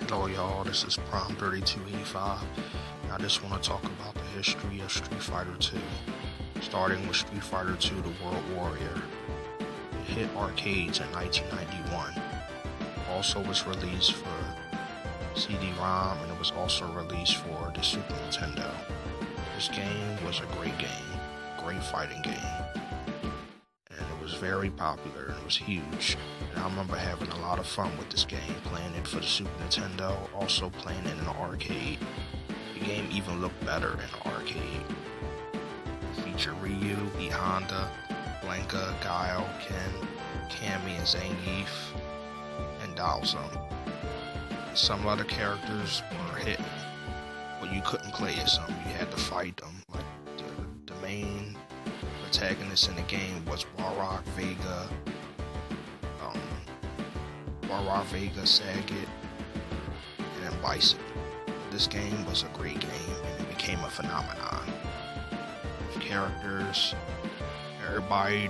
Hello y'all, this is Prime 3285. I just want to talk about the history of Street Fighter 2. Starting with Street Fighter 2 The World Warrior. It hit arcades in 1991. Also was released for CD-ROM, and it was also released for the Super Nintendo. This game was a great game, great fighting game. And it was very popular, and it was huge. And I remember having a lot of fun with this game, playing it for the Super Nintendo, also playing it in the arcade. The game even looked better in the arcade. It featured Ryu, E. Honda, Blanka, Guile, Ken, Cammy, and Zangief, and Dhalsim. Some other characters were hidden, but you couldn't play as some, you had to fight them. Like the main protagonist in the game was Barrock Vega, Sagat, and then Bison. This game was a great game, and it became a phenomenon. With characters, everybody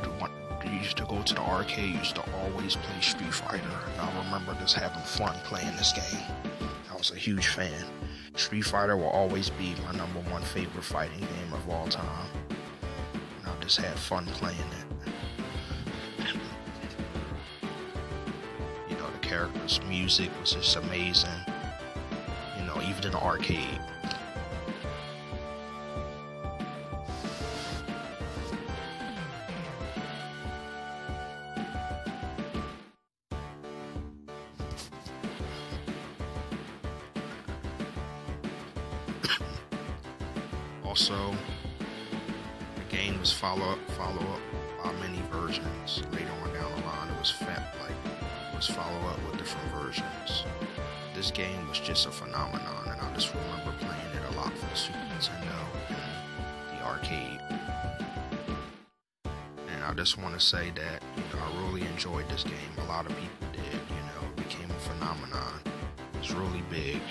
used to go to the arcade, used to always play Street Fighter, and I remember just having fun playing this game. I was a huge fan. Street Fighter will always be my #1 favorite fighting game of all time. And I just had fun playing it. The characters' music was just amazing. Even in the arcade. Also, the game was follow up by many versions. Later on down the line, it was follow up with different versions. This game was just a phenomenon, and I just remember playing it a lot for the Super Nintendo and the arcade. And I just want to say that I really enjoyed this game. A lot of people did. It became a phenomenon. It was really big.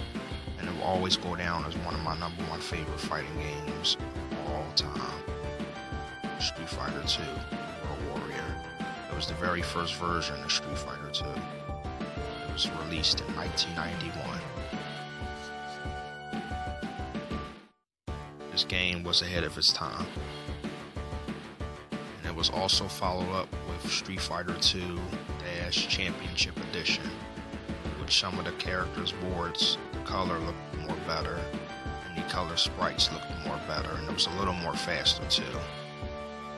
And it will always go down as one of my #1 favorite fighting games of all time. Street Fighter 2, World Warrior. It was the very first version of Street Fighter 2. It was released in 1991. This game was ahead of its time. And it was also followed up with Street Fighter 2 Championship Edition. With some of the characters' boards, color looked more better, and the color sprites looked more better, and it was a little more faster too.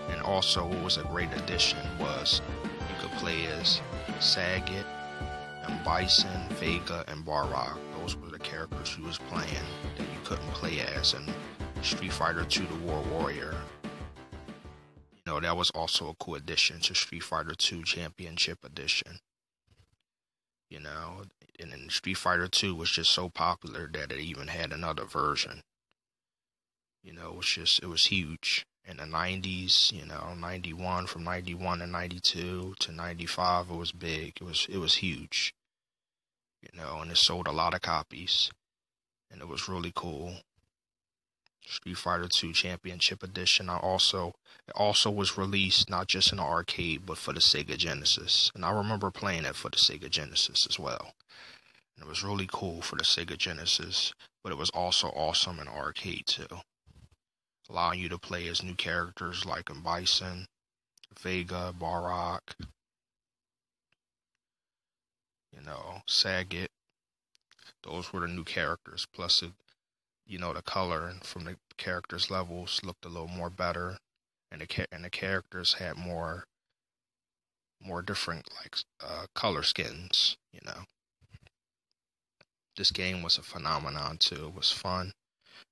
And also, what was a great addition was you could play as Sagat and Bison, Vega, and Barrock. Those were the characters you was playing that you couldn't play as in Street Fighter 2 The World Warrior. That was also a cool addition to Street Fighter 2 Championship Edition. And then Street Fighter 2 was just so popular that it even had another version. It was huge. In the 90s, 91, from 91 to 92 to 95, it was big. It was huge. And it sold a lot of copies. And it was really cool. Street Fighter 2 Championship Edition. It also was released not just in the arcade, but for the Sega Genesis. And I remember playing it for the Sega Genesis as well. And it was really cool for the Sega Genesis, but it was also awesome in arcade too. Allowing you to play as new characters like Bison, Vega, Barrock, Sagat. Those were the new characters. Plus, the color from the characters' levels looked a little more better, and the characters had more different color skins. This game was a phenomenon too. It was fun.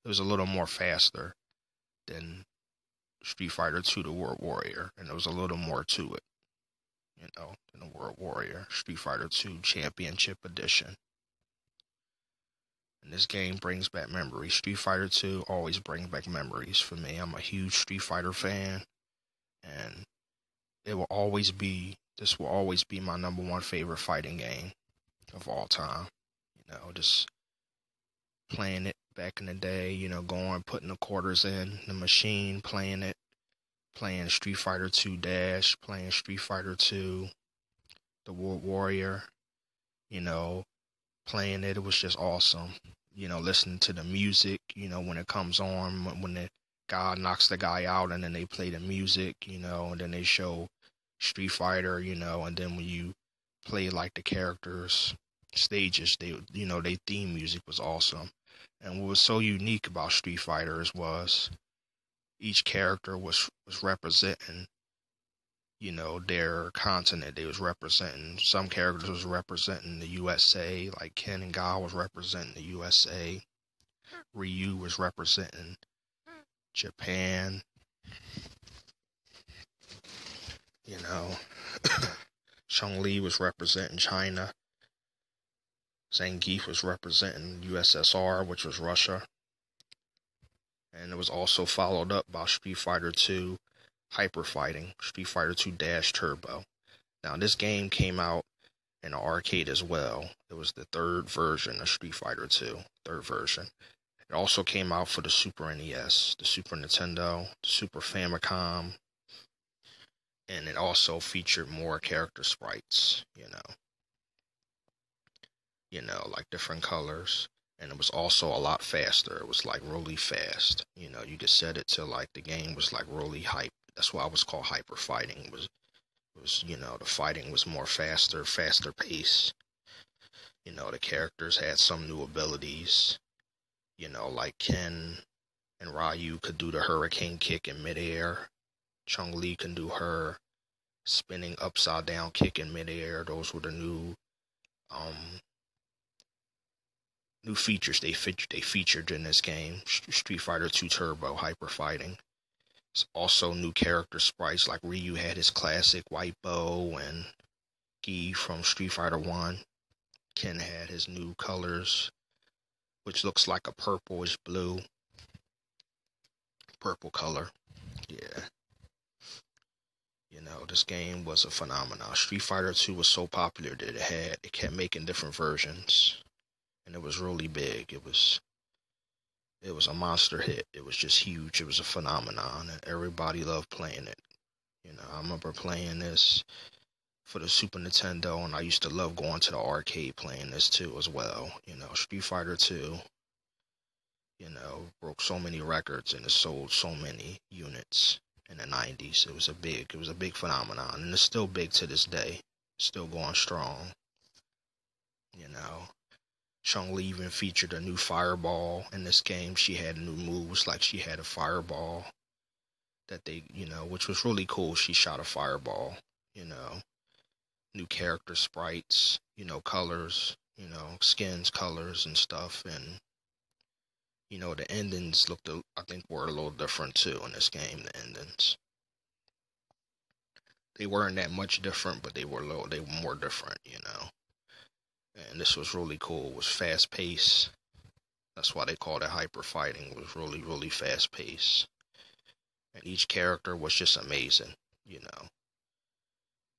It was a little more faster than Street Fighter 2 The World Warrior, and there was a little more to it, than the World Warrior. Street Fighter 2 Championship Edition. And this game brings back memories. Street Fighter 2 always brings back memories for me. I'm a huge Street Fighter fan, and this will always be my #1 favorite fighting game of all time. Just playing it back in the day, going, putting the quarters in the machine, playing it, playing Street Fighter 2 playing Street Fighter 2 The World Warrior, playing it. It was just awesome. Listening to the music, when it comes on, when the guy knocks the guy out and then they play the music, and then they show Street Fighter, and then when you play like the characters stages, they theme music was awesome. And what was so unique about Street Fighters was each character was representing, their continent. They was representing, some characters was representing the USA, like Ken and Guile was representing the USA. Ryu was representing Japan. Chun-Li was representing China. Zangief was representing USSR, which was Russia. And it was also followed up by Street Fighter 2 Hyper Fighting, Street Fighter 2 Dash Turbo. Now, this game came out in the arcade as well. It was the third version of Street Fighter 2, third version. It also came out for the Super NES, the Super Nintendo, the Super Famicom, and it also featured more character sprites, like different colors. And it was also a lot faster. It was like really fast. You could set it to like the game was like really hype. That's why it was called Hyper Fighting. It was the fighting was more faster pace. The characters had some new abilities. Like Ken and Ryu could do the Hurricane Kick in midair. Chun-Li can do her spinning upside down kick in midair. Those were the new features they featured in this game. Street Fighter 2 Turbo Hyper Fighting. It's also new character sprites, like Ryu had his classic white bow and Guile from Street Fighter 1. Ken had his new colors, which looks like a purplish blue. Purple color. Yeah. This game was a phenomenon. Street Fighter 2 was so popular that it kept making different versions. And it was really big. It was a monster hit. It was just huge. It was a phenomenon, and everybody loved playing it. I remember playing this for the Super Nintendo, and I used to love going to the arcade playing this too as well. Street Fighter 2, broke so many records and it sold so many units in the 90s. It was a big phenomenon, and it's still big to this day. It's still going strong. Chun-Li even featured a new fireball in this game. She had new moves, like she had a fireball that they, which was really cool. She shot a fireball, new character sprites, colors, skins, colors and stuff. And, the endings I think were a little different too in this game, the endings. They weren't that much different, but they were more different, And this was really cool. It was fast paced. That's why they called it Hyper Fighting. It was really, really fast paced. And each character was just amazing,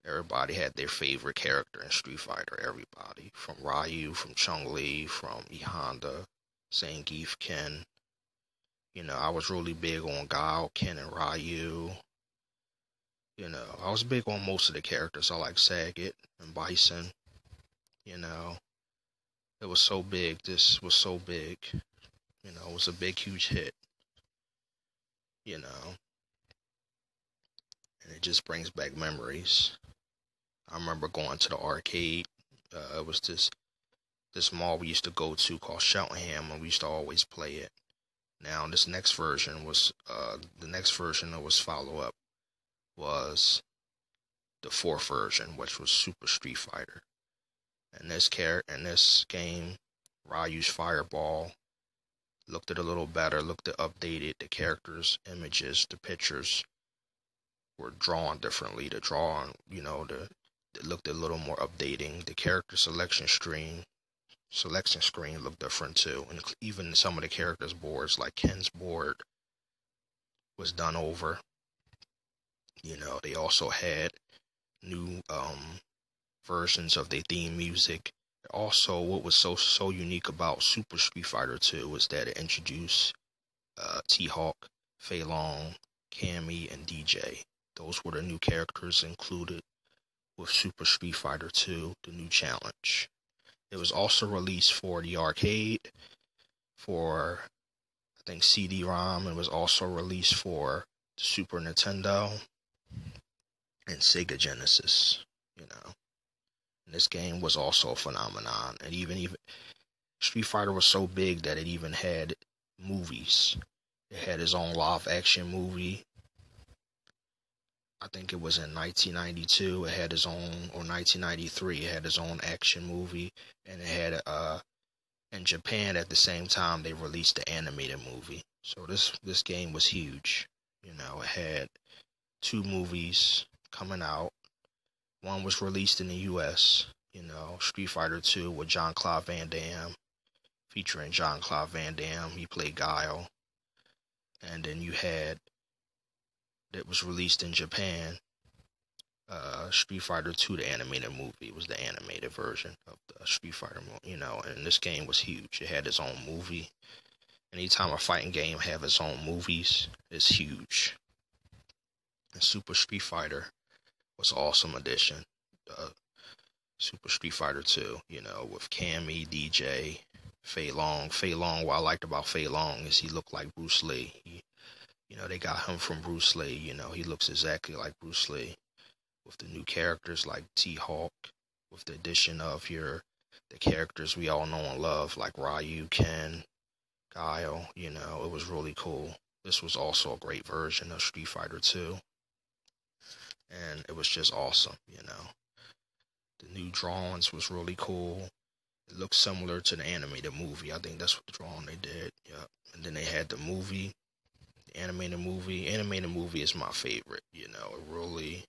Everybody had their favorite character in Street Fighter. Everybody. From Ryu, from Chun-Li, from E Honda, Zangief, Ken. I was really big on Guile, Ken, and Ryu. I was big on most of the characters. I like Sagat and Bison. It was so big. This was so big. It was a big, huge hit. And it just brings back memories. I remember going to the arcade. It was this mall we used to go to called Cheltenham, and we used to always play it. Now, this next version was, the next version that was follow-up was the fourth version, which was Super Street Fighter. And in this game, Ryu's fireball looked a little better, looked updated. The characters' images, the pictures were drawn differently. It looked a little more updating. The character selection screen looked different too. And even some of the characters' boards, like Ken's board, was done over. They also had new versions of their theme music. Also, what was so unique about Super Street Fighter 2 was that it introduced T-Hawk, Fei Long, Cammy, and DJ. Those were the new characters included with Super Street Fighter 2, the new challenge. It was also released for the arcade, for I think CD-ROM. It was also released for the Super Nintendo and Sega Genesis. And this game was also a phenomenon. And even Street Fighter was so big that it even had movies. It had its own live action movie. I think it was in 1992. It had its own, or 1993. It had its own action movie, and it had in Japan at the same time they released the animated movie. So this game was huge. It had 2 movies coming out. One was released in the U.S. Street Fighter 2 with Jean-Claude Van Damme, featuring Jean-Claude Van Damme. He played Guile. And then you had, that was released in Japan, Street Fighter 2, the animated movie. It was the animated version of the Street Fighter movie, and this game was huge. It had its own movie. Anytime a fighting game have its own movies, it's huge. And Super Street Fighter was an awesome addition. Super Street Fighter 2, with Cammy, DJ, Fei Long. Fei Long, what I liked about Fei Long is he looked like Bruce Lee. They got him from Bruce Lee. He looks exactly like Bruce Lee. With the new characters like T-Hawk, with the addition of the characters we all know and love, like Ryu, Ken, Guile. It was really cool. This was also a great version of Street Fighter 2. And it was just awesome, The new drawings was really cool. It looked similar to the animated movie. I think that's what the drawing they did. Yep. And then they had the movie, the animated movie. Animated movie is my favorite, It really